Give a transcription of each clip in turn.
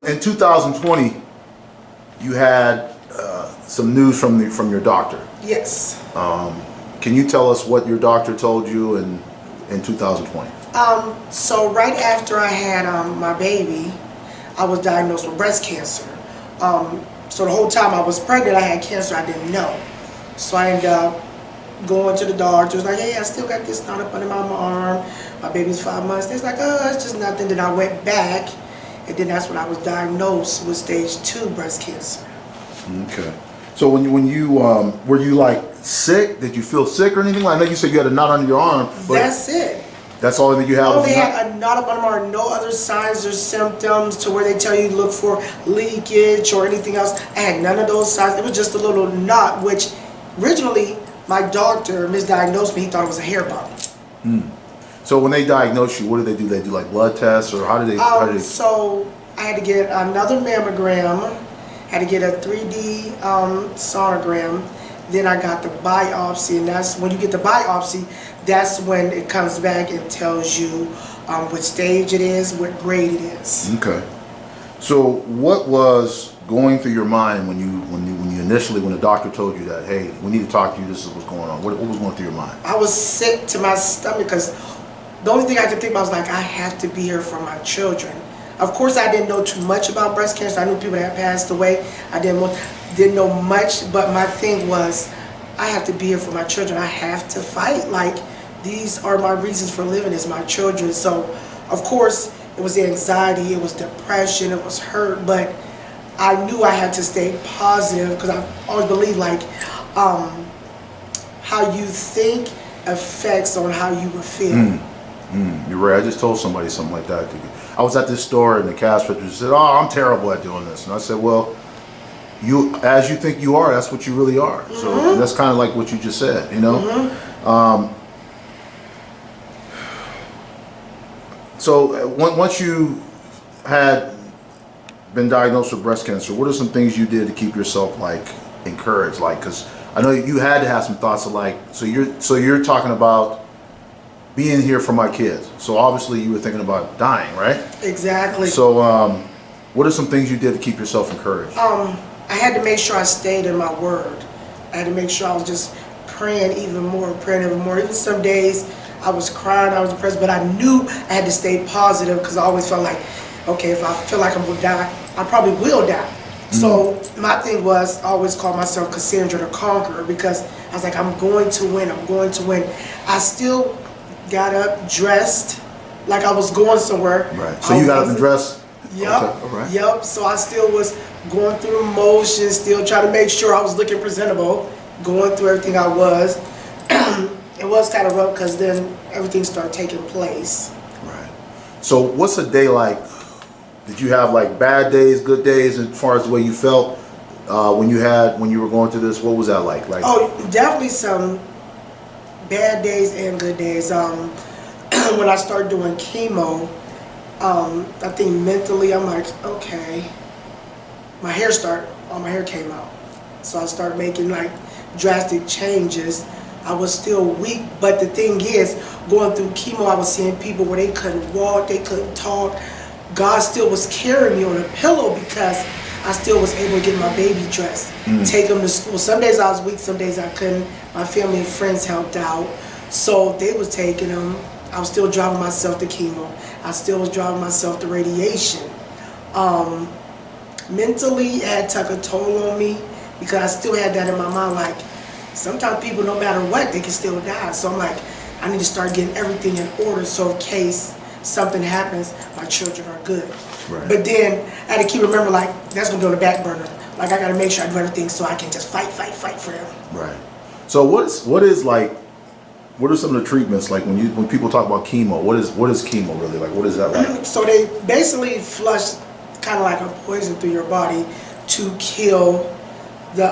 in 2020, you had some news from your doctor. Yes. Can you tell us what your doctor told you in 2020? So right after I had my baby, I was diagnosed with breast cancer. So the whole time I was pregnant, I had cancer. I didn't know. So I ended up going to the doctors, like, hey, I still got this knot up under my arm. My baby's 5 months. They're like, oh, it's just nothing. Then I went back, and then that's when I was diagnosed with stage 2 breast cancer. Okay. So when you were you like sick? Did you feel sick or anything? I know you said you had a knot under your arm. But that's it. That's all that you have? Oh, they had a knot up under my arm, no other signs or symptoms to where they tell you to look for leakage or anything else. I had none of those signs. It was just a little knot, which originally my doctor misdiagnosed me. He thought it was a hair bump. So when they diagnose you, what do they do? They do like blood tests, or how do they? So I had to get another mammogram, had to get a 3D sonogram. Then I got the biopsy, and that's when you get the biopsy, that's when it comes back and tells you what stage it is, what grade it is. Okay. So what was going through your mind when you initially, when the doctor told you that, hey, we need to talk to you, this is what's going on? What was going through your mind? I was sick to my stomach because the only thing I could think about was like, I have to be here for my children. Of course, I didn't know too much about breast cancer. I knew people that had passed away. I didn't know much, but my thing was, I have to be here for my children. I have to fight. Like, these are my reasons for living, is my children. So, of course, it was the anxiety, it was depression, it was hurt, but I knew I had to stay positive because I always believe, like, how you think affects on how you will feel. You're right. I just told somebody something like that. I was at this store and the cash register said, "Oh, I'm terrible at doing this," and I said, "Well, as you think you are, that's what you really are." So that's kind of like what you just said, you know. So once you had been diagnosed with breast cancer, what are some things you did to keep yourself like encouraged? Like, because I know you had to have some thoughts of like, so you're talking about being here for my kids. So obviously you were thinking about dying, right? Exactly. So what are some things you did to keep yourself encouraged? I had to make sure I stayed in my word. I had to make sure I was just praying even more. Even some days I was crying, I was depressed, but I knew I had to stay positive because I always felt like, okay, if I feel like I'm going to die, I probably will die. So my thing was, I always called myself Cassandra the Conqueror because I was like, I'm going to win, I'm going to win. I still got up, dressed like I was going somewhere. Right. So you got up and dressed? Yep. Okay. All right. Yep. So I still was going through the motions, still trying to make sure I was looking presentable, going through everything I was. It was kind of rough because then everything started taking place. Right. So what's a day like? Did you have like bad days, good days, as far as the way you felt when you were going through this? What was that like? Oh, definitely some bad days and good days. When I started doing chemo, I think mentally I'm like, okay, my hair came out. So I started making like drastic changes. I was still weak, but the thing is, going through chemo, I was seeing people where they couldn't walk, they couldn't talk. God still was carrying me on a pillow because I still was able to get my baby dressed, take them to school. Some days I was weak, some days I couldn't. My family and friends helped out. So they was taking them. I was still driving myself to chemo. I still was driving myself to radiation. Mentally, it had took a toll on me because I still had that in my mind, like, sometimes people, no matter what, they can still die. So I'm like, I need to start getting everything in order so in case something happens, my children are good. Right. But then I had to keep remembering, like, that's going to be on the back burner. Like, I got to make sure I do everything so I can just fight for them. Right. So what are some of the treatments like when people talk about chemo? What is chemo really like? What is that like? So they basically flush kind of like a poison through your body to kill the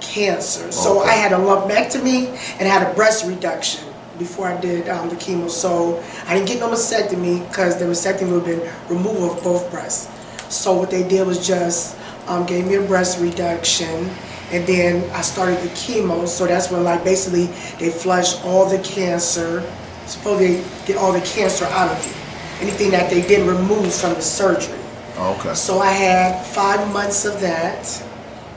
cancer. So Okay. I had a lumpectomy and had a breast reduction before I did the chemo. So I didn't get no mastectomy because the mastectomy would have been removal of both breasts. So what they did was just gave me a breast reduction, and then I started the chemo. So that's when, like, basically they flush all the cancer, supposedly get all the cancer out of you. Anything that they didn't remove from the surgery. Oh, okay. So I had 5 months of that,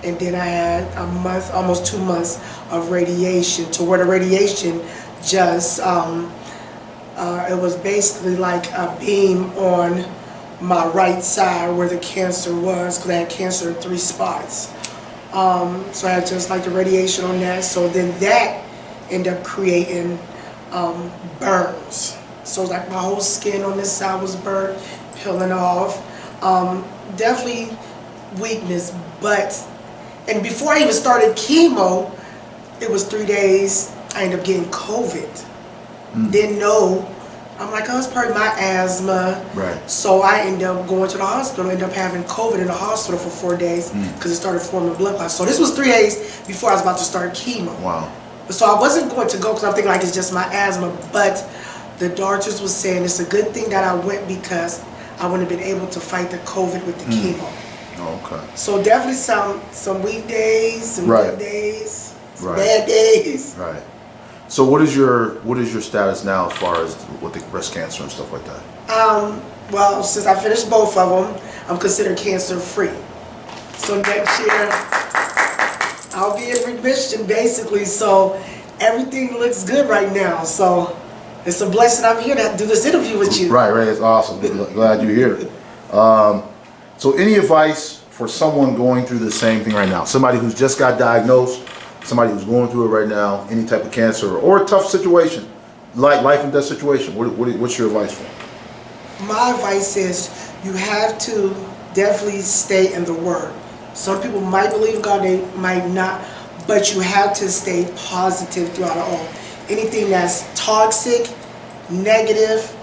and then I had a month, almost 2 months of radiation. To where the radiation just, it was basically like a beam on my right side where the cancer was, because I had cancer in 3 spots. So I had just like the radiation on that. So then that ended up creating burns. So like my whole skin on this side was burnt, peeling off. Definitely weakness, and before I even started chemo, it was 3 days, I ended up getting COVID. Didn't know. I'm like, oh, it's probably my asthma. Right. So I ended up going to the hospital, ended up having COVID in the hospital for 4 days because it started forming blood clots. So this was 3 days before I was about to start chemo. Wow. So I wasn't going to go because I'm thinking like it's just my asthma, but the doctors was saying it's a good thing that I went because I wouldn't have been able to fight the COVID with the chemo. Oh, okay. So definitely some weak days, some good days, some bad days. Right. So what is your status now as far as with the breast cancer and stuff like that? Well, since I finished both of them, I'm considered cancer free. So next year I'll be in remission basically. So everything looks good right now. So it's a blessing I'm here to do this interview with you. Right. It's awesome. Glad you're here. So any advice for someone going through the same thing right now? Somebody who's just got diagnosed, somebody who's going through it right now, any type of cancer or a tough situation, like life and death situation. What's your advice for them? My advice is you have to definitely stay in the Word. Some people might believe in God, they might not, but you have to stay positive throughout it all. Anything that's toxic, negative,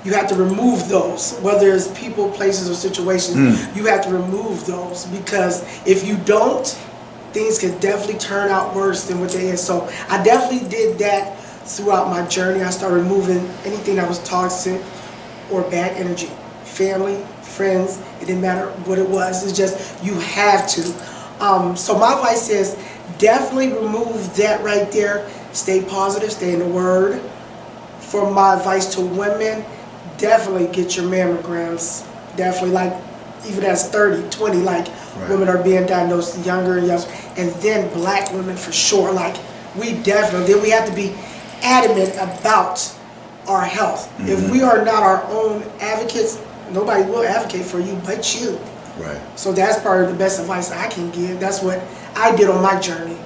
you have to remove those, whether it's people, places, or situations. You have to remove those, because if you don't, things could definitely turn out worse than what they is. So I definitely did that throughout my journey. I started removing anything that was toxic or bad energy. Family, friends, it didn't matter what it was. It's just you have to. So my advice is definitely remove that right there. Stay positive, stay in the Word. For my advice to women, definitely get your mammograms. Definitely, like, even as 30, 20, like, women are being diagnosed younger and younger. And then black women for sure. Like, we definitely, then we have to be adamant about our health. If we are not our own advocates, nobody will advocate for you but you. Right. So that's part of the best advice I can give. That's what I did on my journey.